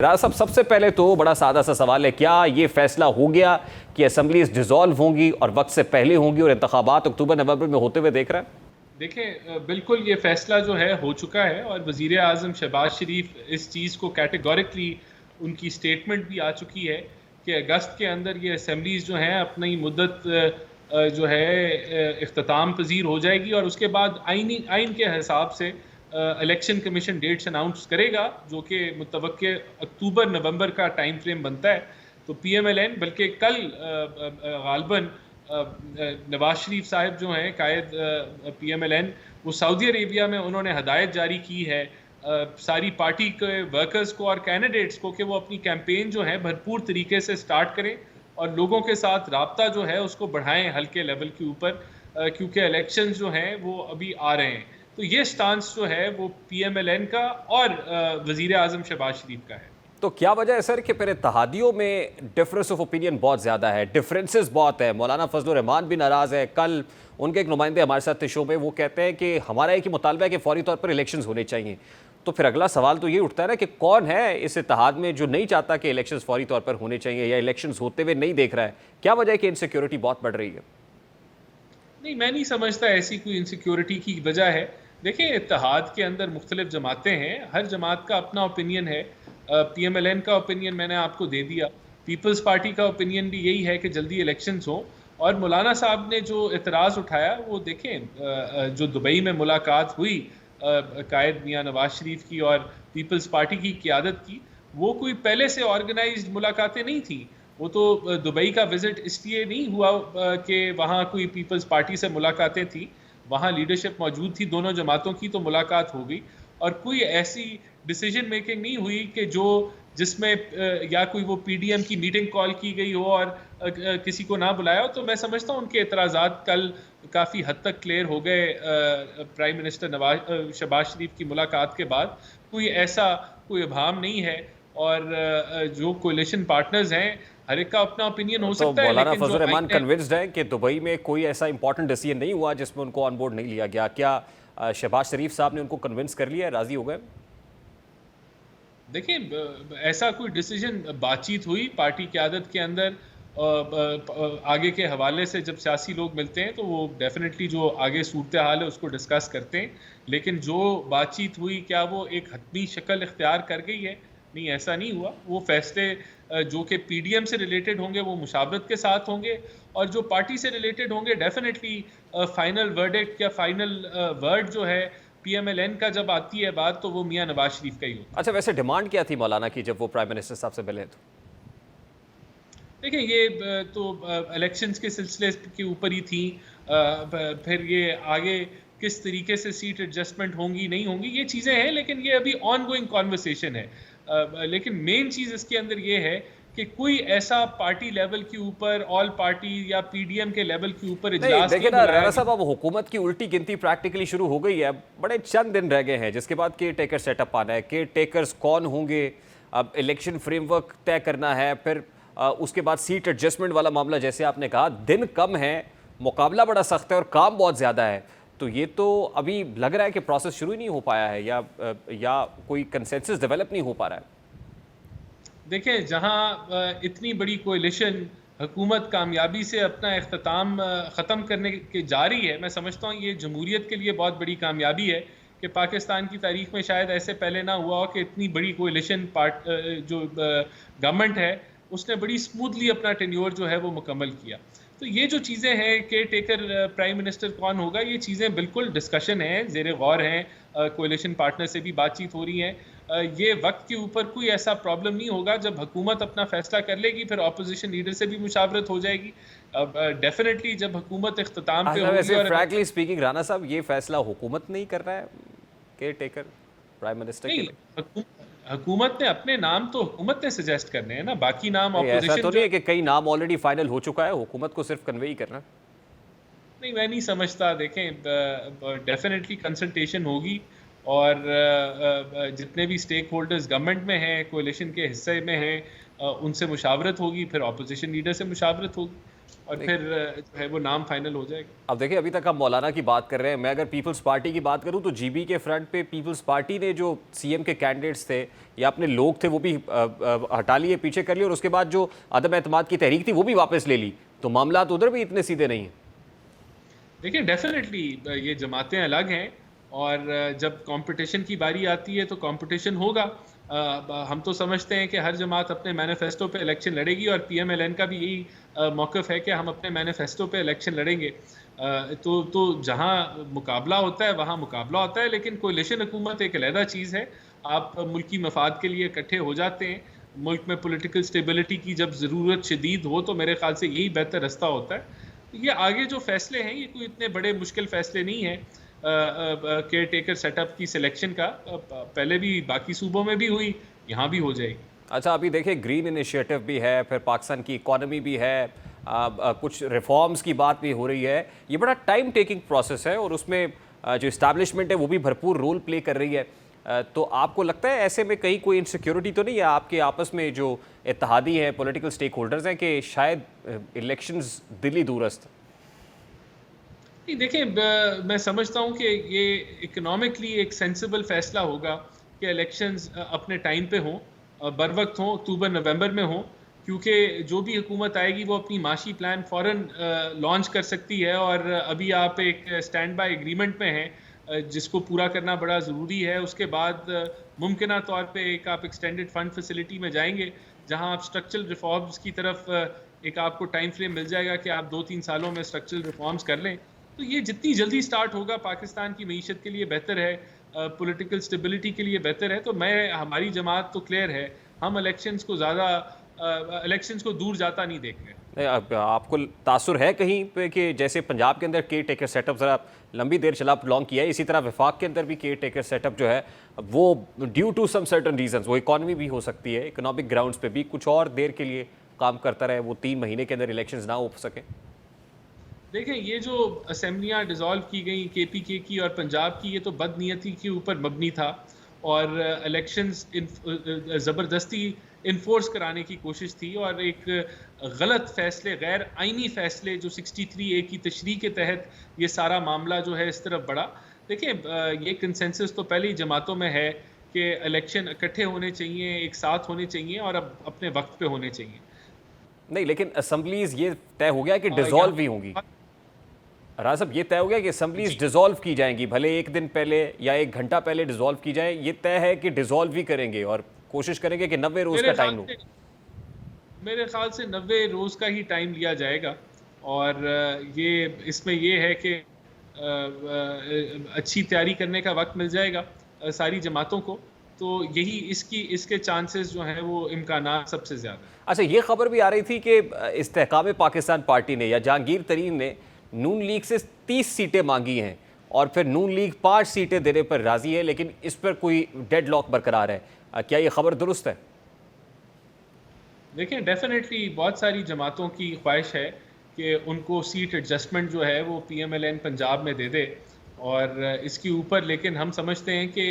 राज साहब, सबसे पहले तो बड़ा सादा सा सवाल है, क्या ये फैसला हो गया कि असेंबलीज डिसॉल्व होंगी और वक्त से पहले होंगी और इंतखाबात अक्टूबर नवंबर में होते हुए देख रहा है? देखें, बिल्कुल ये फैसला जो है हो चुका है और वज़ीर आज़म शहबाज शरीफ इस चीज़ को कैटेगोरिकली उनकी स्टेटमेंट भी आ चुकी है कि अगस्त के अंदर ये असेंबलीज जो हैं अपनी मुद्दत जो है इख्तिताम पजीर हो जाएगी और उसके बाद आइन के हिसाब से इलेक्शन कमीशन डेट्स अनाउंस करेगा, जो कि मुतवक्के अक्टूबर नवंबर का टाइम फ्रेम बनता है। तो PMLN बल्कि कल गालबन नवाज शरीफ साहब जो हैं कायद PMLN, वो सऊदी अरेबिया में उन्होंने हदायत जारी की है सारी पार्टी के वर्कर्स को और कैंडिडेट्स को कि वो अपनी कैंपेन जो है भरपूर तरीके से स्टार्ट करें और लोगों के साथ राब्ता जो है उसको बढ़ाएं हल्के लेवल के ऊपर, क्योंकि इलेक्शंस जो हैं वो अभी आ रहे हैं। तो ये स्टांस जो है वो PMLN का और वज़ीर आज़म शहबाज शरीफ का है। तो क्या वजह है सर कि फिर इत्तेहादियों में डिफरेंस ऑफ ओपिनियन बहुत ज़्यादा है, डिफरेंसेस बहुत है? मौलाना फजल रहमान भी नाराज़ है। कल उनके एक नुमाइंदे हमारे साथ थे शो में, वो कहते हैं कि हमारा एक ही मुतालबा है कि फौरी तौर पर इलेक्शंस होने चाहिए। तो फिर अगला सवाल तो ये उठता है ना कि कौन है इस इत्तेहाद में जो नहीं चाहता कि इलेक्शंस फौरी तौर पर होने चाहिए या इलेक्शंस होते हुए नहीं देख रहा है? क्या वजह है कि इनसिक्योरिटी बहुत बढ़ रही है? नहीं, मैं नहीं समझता ऐसी कोई इनसिक्योरिटी की वजह है। देखिए, इत्तेहाद के अंदर मुख्तलिफ जमातें हैं, हर जमात का अपना ओपिनियन है। PMLN का ओपिनियन मैंने आपको दे दिया, पीपल्स पार्टी का ओपिनियन भी यही है कि जल्दी इलेक्शंस हों। और मौलाना साहब ने जो एतराज़ उठाया वो देखें, जो दुबई में मुलाकात हुई कायद मियाँ नवाज शरीफ की और पीपल्स पार्टी की क़ियादत की, वो कोई पहले से ऑर्गेनाइज्ड मुलाकातें नहीं थी। वो तो दुबई का विज़िट इसलिए नहीं हुआ कि वहाँ कोई पीपल्स पार्टी से मुलाकातें थी, वहाँ लीडरशिप मौजूद थी, दोनों जमातों की तो मुलाकात हो गई और कोई ऐसी डिसीजन मेकिंग नहीं हुई कि जिसमें या कोई वो PDM की मीटिंग कॉल की गई हो और किसी को ना बुलाया हो। तो मैं समझता हूँ उनके एतराज़ात कल काफ़ी हद तक क्लियर हो गए प्राइम मिनिस्टर शहबाज शरीफ की मुलाकात के बाद। कोई ऐसा कोई इब्हाम नहीं है और जो कोalition पार्टनर्स हैं, हर एक का अपना ओपिनियन हो तो सकता है, मौलाना लेकिन फजल जो रहमान आइन है। कन्विंस्ड है कि दुबई में कोई ऐसा इंपॉर्टेंट डिसीजन नहीं हुआ जिसमें उनको ऑन बोर्ड नहीं लिया गया? क्या शहबाज शरीफ साहब ने उनको कन्विंस कर लिया, राजी हो गए? देखिए, ऐसा कोई डिसीजन बातचीत हुई पार्टी क़यादत के अंदर आगे के हवाले से। जब सियासी लोग मिलते हैं तो वो डेफिनेटली जो आगे सूरत हाल है उसको डिस्कस करते हैं, लेकिन जो बातचीत हुई क्या वो एक हतमी शक्ल इख्तियार कर गई है? नहीं, ऐसा नहीं हुआ। वो फैसले जो कि PDM से रिलेटेड होंगे वो मुशावरत के साथ होंगे और जो पार्टी से रिलेटेड होंगे डेफिनेटली फाइनल वर्डिक्ट या फाइनल वर्ड जो है PMLN का जब आती है बात, तो वो मियाँ नवाज शरीफ का ही होता है। अच्छा, वैसे डिमांड क्या थी मौलाना की जब वो प्राइम मिनिस्टर साहब से मिले तो? देखिए, ये तो इलेक्शंस के सिलसिले के ऊपर ही थी। फिर ये आगे किस तरीके से सीट एडजस्टमेंट होंगी नहीं होंगी ये चीज़ें हैं, लेकिन ये अभी ऑन गोइंग कॉन्वर्सेशन है। लेकिन मेन चीज़ इसके अंदर ये है कि कोई ऐसा पार्टी लेवल के ऊपर, ऑल पार्टी या PDM के लेवल के ऊपर नहीं, इजलास देखिए नहीं ना बुलाया राणा गया। साहब, अब हुकूमत की उल्टी गिनती प्रैक्टिकली शुरू हो गई है। बड़े चंद दिन रह गए हैं जिसके बाद केयर टेकर सेटअप आना है। केयर टेकर्स कौन होंगे, अब इलेक्शन फ्रेमवर्क तय करना है, फिर उसके बाद सीट एडजस्टमेंट वाला मामला, जैसे आपने कहा दिन कम है, मुकाबला बड़ा सख्त है और काम बहुत ज़्यादा है। तो ये तो अभी लग रहा है कि प्रोसेस शुरू ही नहीं हो पाया है या कोई कंसेंसस डेवलप नहीं हो पा रहा है। देखें, जहाँ इतनी बड़ी कोalition हुकूमत कामयाबी से अपना इख्तिताम ख़त्म करने के जा रही है, मैं समझता हूँ ये जमहूरियत के लिए बहुत बड़ी कामयाबी है कि पाकिस्तान की तारीख में शायद ऐसे पहले ना हुआ हो कि इतनी बड़ी कोalition जो गवर्नमेंट है उसने बड़ी स्मूथली अपना टेन्योर जो है वो मुकम्मल किया। तो ये जो चीज़ें हैं, केयर टेकर प्राइम मिनिस्टर कौन होगा, ये चीज़ें बिल्कुल डिस्कशन है, ज़ेर गौर हैं। कोalition पार्टनर से भी बातचीत हो रही है। ये वक्त के ऊपर कोई ऐसा प्रॉब्लम नहीं होगा। जब हुकूमत अपना फैसला कर लेगी फिर ऑपोजिशन लीडर से भी मुशावरत हो जाएगी। अब डेफिनेटली जब हुकूमत इख्तिताम पे अच्छा, होगी वैसे और फ्रैंकली स्पीकिंग राणा साहब, ये फैसला हुकूमत नहीं कर रहा है केयर टेकर प्राइम मिनिस्टर के नहीं, लिए? हुकूमत ने अपने नाम तो हुकूमत ने सजेस्ट करने हैं ना, बाकी नाम नहीं, ऐसा ऑपोजिशन तो नहीं जो। है कि कई नाम ऑलरेडी फाइनल हो चुका है, हुकूमत को सिर्फ कन्वे ही करना है? नहीं, मैं नहीं समझता। देखें, डेफिनेटली कंसल्टेशन होगी और जितने भी स्टेक होल्डर्स गवर्नमेंट में हैं, कोalition के हिस्से में हैं, उनसे मुशावरत होगी, फिर ऑपोजिशन लीडर से मुशावरत होगी और फिर जो है वो नाम फाइनल हो जाएगा। अब देखिए, अभी तक हम मौलाना की बात कर रहे हैं। मैं अगर पीपल्स पार्टी की बात करूं तो जीबी के फ्रंट पे पीपल्स पार्टी ने जो सीएम के कैंडिडेट्स थे या अपने लोग थे वो भी हटा लिए, पीछे कर लिए, और उसके बाद जो अदम एतमाद की तहरीक थी वो भी वापस ले ली। तो मामला तो उधर भी इतने सीधे नहीं है। देखिए डेफिनेटली ये जमातें अलग हैं, और जब कंपटीशन की बारी आती है तो कंपटीशन होगा। हम तो समझते हैं कि हर जमात अपने मैनिफेस्टो पे इलेक्शन लड़ेगी, और पीएमएलएन का भी यही मौक़िफ़ है कि हम अपने मैनिफेस्टो पे इलेक्शन लड़ेंगे। तो जहां मुकाबला होता है वहां मुकाबला होता है, लेकिन कोalition हुकूमत एक अलहदा चीज़ है। आप मुल्की मफाद के लिए इकट्ठे हो जाते हैं। मुल्क में पॉलिटिकल स्टेबिलिटी की जब ज़रूरत शदीद हो तो मेरे ख्याल से यही बेहतर रास्ता होता है। ये आगे जो फैसले हैं ये कोई इतने बड़े मुश्किल फैसले नहीं हैं। केयर टेकर सेटअप की सिलेक्शन का पहले भी बाकी सूबों में भी हुई, यहाँ भी हो जाएगी। अच्छा, अभी देखिए, ग्रीन इनिशिएटिव भी है, फिर पाकिस्तान की इकोनॉमी भी है, कुछ रिफॉर्म्स की बात भी हो रही है। ये बड़ा टाइम टेकिंग प्रोसेस है और उसमें जो इस्टेब्लिशमेंट है वो भी भरपूर रोल प्ले कर रही है। तो आपको लगता है ऐसे में कहीं कोई इनसिक्योरिटी तो नहीं है आपके आपस में जो इत्तेहादी हैं, पॉलिटिकल स्टेक होल्डर्स हैं, कि शायद इलेक्शंस दिल्ली दूरस्थ? नहीं, देखिए मैं समझता हूँ कि ये इकोनॉमिकली एक सेंसिबल फैसला होगा कि इलेक्शंस अपने टाइम पे हों, बर वक्त हों, अक्टूबर नवंबर में हों, क्योंकि जो भी हुकूमत आएगी वो अपनी माशी प्लान फ़ौरन लॉन्च कर सकती है। और अभी आप एक स्टैंड बाय एग्रीमेंट में हैं, जिसको पूरा करना बड़ा ज़रूरी है। उसके बाद मुमकिना तौर पे एक आप एक्सटेंडेड फंड फैसिलिटी में जाएंगे, जहां आप स्ट्रक्चरल रिफॉर्म्स की तरफ एक आपको टाइम फ्रेम मिल जाएगा कि आप 2-3 सालों में स्ट्रक्चरल रिफॉर्म्स कर लें। तो ये जितनी जल्दी स्टार्ट होगा पाकिस्तान की मईशत के लिए बेहतर है, पॉलिटिकल स्टेबिलिटी के लिए बेहतर है। तो हमारी जमात तो क्लियर है, हम इलेक्शंस को दूर जाता नहीं देख रहे। नहीं, आपको तासुर है कहीं पे कि जैसे पंजाब के अंदर केयर टेकर सेटअप ज़रा लंबी देर चला, लॉन्ग किया है, इसी तरह वफाक के अंदर भी केयर टेकर सेटअप जो है वो due to some certain reasons, वो इकॉनमी भी हो सकती है, इकोनॉमिक ग्राउंड्स पे भी कुछ और देर के लिए काम करता रहे, वो 3 महीने के अंदर इलेक्शंस ना हो सके? देखें, ये जो असेंबलियां डिसॉल्व की गई केपीके की और पंजाब की, ये तो बदनीयती के ऊपर मबनी था, और इलेक्शंस ज़बरदस्ती इन्फोर्स कराने की कोशिश थी, और एक गलत फैसले, गैर आइनी फैसले जो 63A की तशरीह के तहत ये सारा मामला जो है इस तरफ बढ़ा। देखिए, ये कंसेंसस तो पहले ही जमातों में है कि इलेक्शन इकट्ठे होने चाहिए, एक साथ होने चाहिए, और अब अपने वक्त पे होने चाहिए। नहीं, लेकिन असम्बलीज ये तय हो गया कि यहाँ डिसॉल्व भी होंगी। राजा साहब, ये तय हो गया कि असम्बलीज जी, डिसॉल्व की जाएंगी, भले एक दिन पहले या 1 घंटा पहले डिसॉल्व की जाए, ये तय है कि डिसॉल्व ही करेंगे और कोशिश करेंगे कि 90 रोज का मेरे टाइम ख्याल लो। से मेरे ख्याल से 90 रोज़ का ही टाइम लिया जाएगा। और ये इसमें ये है कि अच्छी तैयारी करने का वक्त मिल जाएगा सारी जमातों को। तो यही इसके चांसेस जो हैं वो इम्कानात सबसे ज़्यादा है। अच्छा, ये खबर भी आ रही थी कि इस्तेहकाम पाकिस्तान पार्टी ने या जहांगीर तरीन ने नून लीग से 30 सीटें मांगी हैं और फिर नून लीग 5 सीटें देने पर राजी है, लेकिन इस पर कोई डेडलॉक बरकरार है। क्या ये खबर दुरुस्त है? देखिए, डेफिनेटली बहुत सारी जमातों की ख्वाहिश है कि उनको सीट एडजस्टमेंट जो है वो पीएमएलएन पंजाब में दे दे। और इसके ऊपर लेकिन हम समझते हैं कि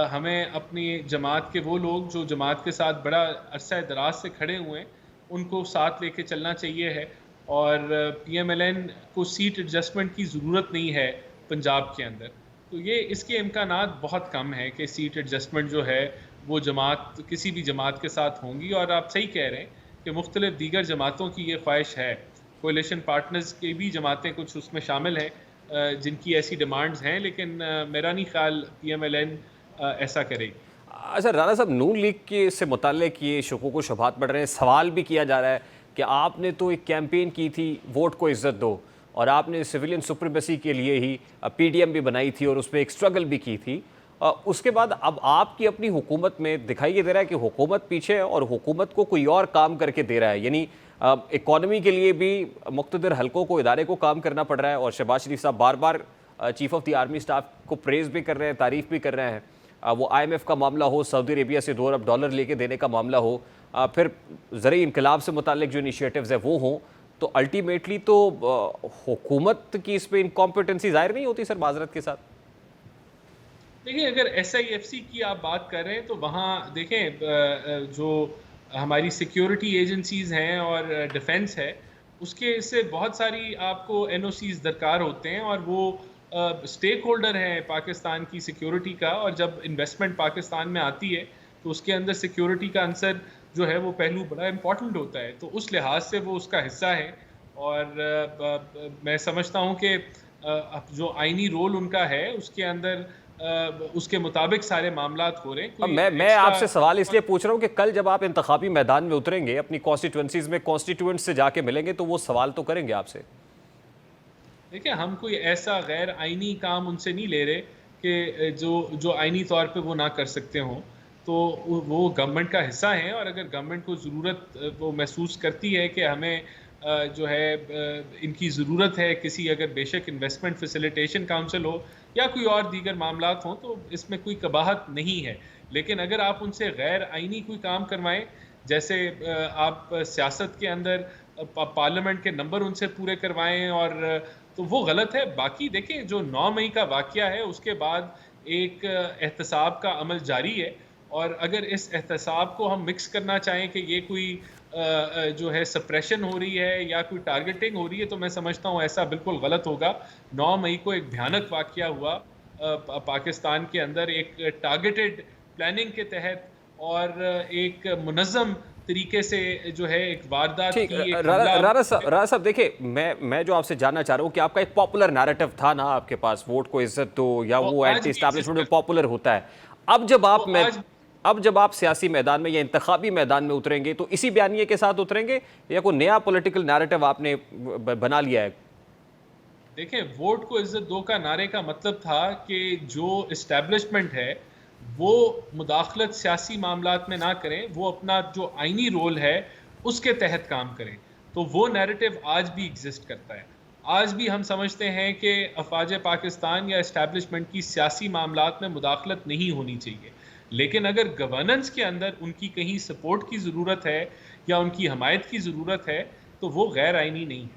हमें अपनी जमात के वो लोग जो जमात के साथ बड़ा अरसा दराज से खड़े हुए हैं उनको साथ लेके चलना चाहिए है। और पीएमएलएन को सीट एडजस्टमेंट की ज़रूरत नहीं है पंजाब के अंदर। तो ये इसके इम्कानात बहुत कम है कि सीट एडजस्टमेंट जो है वो जमात किसी भी जमात के साथ होंगी। और आप सही कह रहे हैं कि मुख्तलिफ दीगर जमातों की ये ख्वाहिश है, कोलिशन पार्टनर्स के भी जमातें कुछ उसमें शामिल हैं जिनकी ऐसी डिमांड्स हैं, लेकिन मेरा नहीं ख्याल पीएमएलएन ऐसा करेगी। अच्छा राणा साहब, नून लीग के से मुताल्लिक ये शुकूक व शुबहात बढ़ रहे हैं, सवाल भी किया जा रहा है कि आपने तो एक कैंपेन की थी वोट को इज्जत दो, और आपने सिविलियन सुप्रीमेसी के लिए ही पीडीएम भी बनाई थी और उसमें एक स्ट्रगल भी की थी। उसके बाद अब आपकी अपनी हुकूमत में दिखाई ये दे रहा है कि हुकूमत पीछे है और हुकूमत को कोई और काम करके दे रहा है, यानी इकॉनमी के लिए भी मुख्तदर हलकों को, इदारे को काम करना पड़ रहा है। और शहबाज शरीफ साहब बार बार chief of the army staff को प्रेज़ भी कर रहे हैं, तारीफ़ भी कर रहे हैं। वो IMF का मामला हो, सऊदी अरेबिया से $2 अरब लेके देने का मामला हो, फिर ज़रूरी इनकलाब से मुताल्लिक जो इनिशिएटिव्स है वो हों, तो अल्टीमेटली तो हुकूमत की इस पर इनकॉम्पिटेंसी ज़ाहिर नहीं होती सर, माजरत के साथ? देखिए, अगर SIFC की आप बात कर रहे हैं तो वहाँ देखें जो हमारी सिक्योरिटी एजेंसीज़ हैं और डिफेंस है उसके से बहुत सारी आपको एनओसीज़ दरकार होते हैं और वो स्टेक होल्डर हैं पाकिस्तान की सिक्योरिटी का, और जब इन्वेस्टमेंट पाकिस्तान में आती है तो उसके अंदर सिक्योरिटी का आंसर जो है वो पहलू बड़ा इम्पोर्टेंट होता है, तो उस लिहाज से वो उसका हिस्सा है। और मैं समझता हूँ कि अब जो आईनी रोल उनका है उसके अंदर उसके मुताबिक सारे मामलात हो रहे हैं, अब कोई मैं एक्स्ट्रा। आपसे सवाल इसलिए पूछ रहा हूँ कि कल जब आप इंतखाबी मैदान में उतरेंगे, अपनी कॉन्स्टिट्यूंसीज में कॉन्स्टिट्यूएंट से जाके मिलेंगे, तो वो सवाल तो करेंगे आपसे। देखिए, हम कोई ऐसा गैर आईनी काम उनसे नहीं ले रहे कि जो जो आईनी तौर पे वो ना कर सकते हों। तो वो गवर्नमेंट का हिस्सा हैं, और अगर गवर्नमेंट को ज़रूरत वो महसूस करती है कि हमें जो है इनकी ज़रूरत है, किसी अगर बेशक इन्वेस्टमेंट फैसिलिटेशन काउंसिल हो या कोई और दीगर मामलात हों, तो इसमें कोई कबाहत नहीं है। लेकिन अगर आप उनसे गैर आईनी कोई काम करवाएं, जैसे आप सियासत के अंदर पार्लियामेंट के नंबर उनसे पूरे करवाएं, और तो वो गलत है। बाकी देखें, जो 9 मई का वाक़या है उसके बाद एक एहतसाब का अमल जारी है, और अगर इस एहतसाब को हम मिक्स करना चाहें कि ये कोई जो है सप्रेशन हो रही है या कोई टारगेटिंग हो रही है, तो मैं समझता हूँ ऐसा बिल्कुल गलत होगा। 9 मई को एक भयानक वाक़या हुआ पाकिस्तान के अंदर, एक टारगेटेड प्लानिंग के तहत और एक मुनज़्ज़म तरीके से जो है एक वारदात ठीक, की, एक रारा हमला। रारा साहब देखिए, मैं जो आपसे जानना चाह रहा हूँ कि आपका एक पॉपुलर नैरेटिव था ना आपके पास, वोट को इज्जत दो, या वो वो आज एंटी भी एग्जिस्ट एस्टैब्लिशमेंट में करता पॉपुलर होता है। अब जब है, आप वो में आज। अब जब आप सियासी मैदान में या इंतखाबी मैदान में उतरेंगे, तो इसी बयानिए के साथ उतरेंगे, या कोई नया पॉलिटिकल नैरेटिव आपने बना लिया है? देखें, वोट को इज्जत दो का नारे का मतलब था कि जो इस्टेब्लिशमेंट है वो मुदाखलत सियासी मामलात में ना करें, वो अपना जो आईनी रोल है उसके तहत काम करें। तो वो नैरेटिव आज भी एग्जिस्ट करता है। आज भी हम समझते हैं कि अफवाज पाकिस्तान या इस्टेब्लिशमेंट की सियासी मामलात में मुदाखलत नहीं होनी चाहिए, लेकिन अगर गवर्नेंस के अंदर उनकी कहीं सपोर्ट की ज़रूरत है या उनकी हमायत की ज़रूरत है, तो वो गैर आईनी नहीं है।